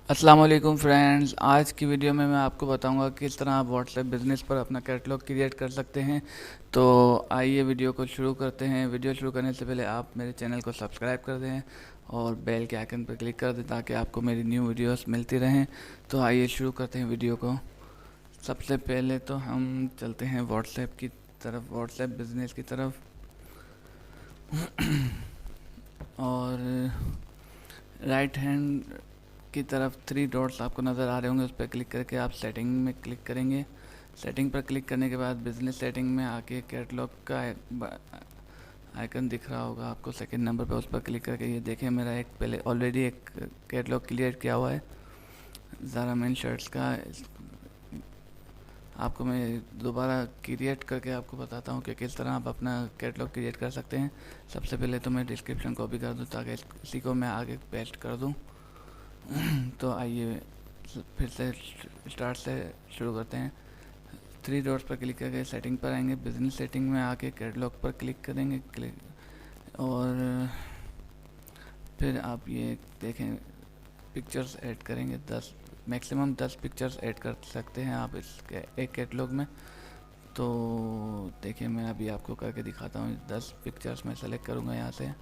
अस्सलाम वालेकुम फ्रेंड्स। आज की वीडियो में मैं आपको बताऊंगा किस तरह आप व्हाट्सएप बिज़नेस पर अपना कैटलॉग क्रिएट कर सकते हैं। तो आइए वीडियो को शुरू करते हैं। वीडियो शुरू करने से पहले आप मेरे चैनल को सब्सक्राइब कर दें और बेल के आइकन पर क्लिक कर दें ताकि आपको मेरी न्यू वीडियोस मिलती रहें। तो आइए शुरू करते हैं वीडियो को। सबसे पहले तो हम चलते हैं व्हाट्सएप की तरफ, व्हाट्सएप बिज़नेस की तरफ। और राइट हैंड की तरफ 3 डॉट्स आपको नज़र आ रहे होंगे, उस पर क्लिक करके आप सेटिंग में क्लिक करेंगे। सेटिंग पर क्लिक करने के बाद बिज़नेस सेटिंग में आके कैटलॉग का आइकन दिख रहा होगा आपको सेकंड नंबर पर, उस पर क्लिक करके ये देखें मेरा एक पहले ऑलरेडी एक कैटलॉग क्लियर किया हुआ है ज़ारा मेन शर्ट्स का। आपको मैं दोबारा क्रिएट करके आपको बताता हूँ कि किस तरह आप अपना कैटलॉग क्रिएट कर सकते हैं। सबसे पहले तो मैं डिस्क्रिप्शन कॉपी कर दूँ ताकि इसी को मैं आगे पेस्ट कर दूँ। तो आइए फिर से स्टार्ट से शुरू करते हैं। 3 डॉट्स पर क्लिक करके सेटिंग पर आएंगे। बिजनेस सेटिंग में आके कैटलॉग पर क्लिक करेंगे और फिर आप ये देखें पिक्चर्स ऐड करेंगे। 10 मैक्सिमम 10 पिक्चर्स ऐड कर सकते हैं आप इस एक कैटलॉग में। तो देखिए मैं अभी आपको करके दिखाता हूँ। 10 पिक्चर्स मैं सेलेक्ट करूँगा यहाँ से,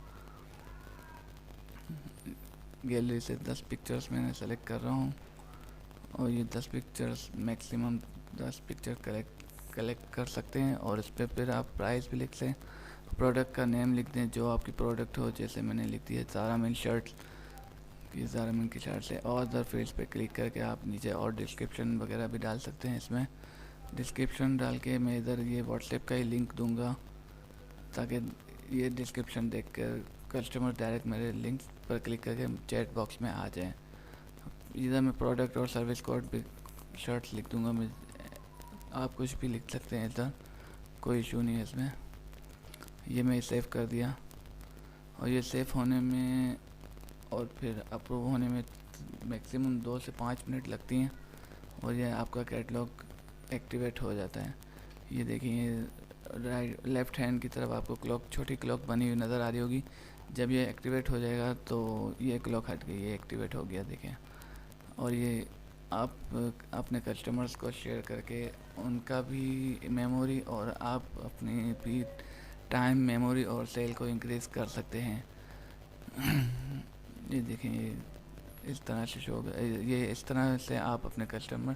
गैलरी से 10 पिक्चर्स मैंने सेलेक्ट कर रहा हूँ और ये 10 पिक्चर्स मैक्सिमम 10 पिक्चर कलेक्ट कर सकते हैं। और इस पर फिर आप प्राइस भी लिख लें, प्रोडक्ट का नेम लिख दें जो आपकी प्रोडक्ट हो। जैसे मैंने लिख दी है ज़ारा मेन शर्ट्स, कि ज़ारा मेन की शर्ट से। और अदर फील्ड्स पे क्लिक करके आप नीचे और डिस्क्रिप्शन वगैरह भी डाल सकते हैं। इसमें डिस्क्रिप्शन डाल के मैं इधर ये व्हाट्सएप का ही लिंक दूंगा ताकि ये डिस्क्रिप्शन देख कर कस्टमर डायरेक्ट मेरे लिंक पर क्लिक करके चैट बॉक्स में आ जाए। इधर मैं प्रोडक्ट और सर्विस कोड भी शर्ट्स लिख दूंगा। मैं आप कुछ भी लिख सकते हैं इधर, कोई इशू नहीं है इसमें। ये मैं सेव कर दिया और ये सेव होने में और फिर अप्रूव होने में मैक्सिमम 2 से 5 मिनट लगती हैं और ये आपका कैटलॉग एक्टिवेट हो जाता है। ये देखिए राइट लेफ़्ट हैंड की तरफ आपको क्लॉक, छोटी क्लॉक बनी हुई नज़र आ रही होगी। जब ये एक्टिवेट हो जाएगा तो ये क्लॉक हट गई, ये एक्टिवेट हो गया देखें। और ये आप अपने कस्टमर्स को शेयर करके उनका भी मेमोरी और आप अपनी भी टाइम, मेमोरी और सेल को इंक्रीज़ कर सकते हैं। ये देखें ये इस तरह से शो, ये इस तरह से आप अपने कस्टमर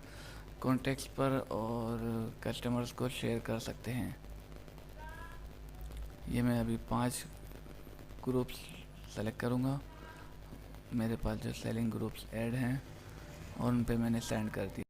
कॉन्टेक्ट्स पर और कस्टमर्स को शेयर कर सकते हैं। ये मैं अभी 5 ग्रुप्स सेलेक्ट करूँगा। मेरे पास जो सेलिंग ग्रुप्स ऐड हैं और उन पे मैंने सेंड कर दिया।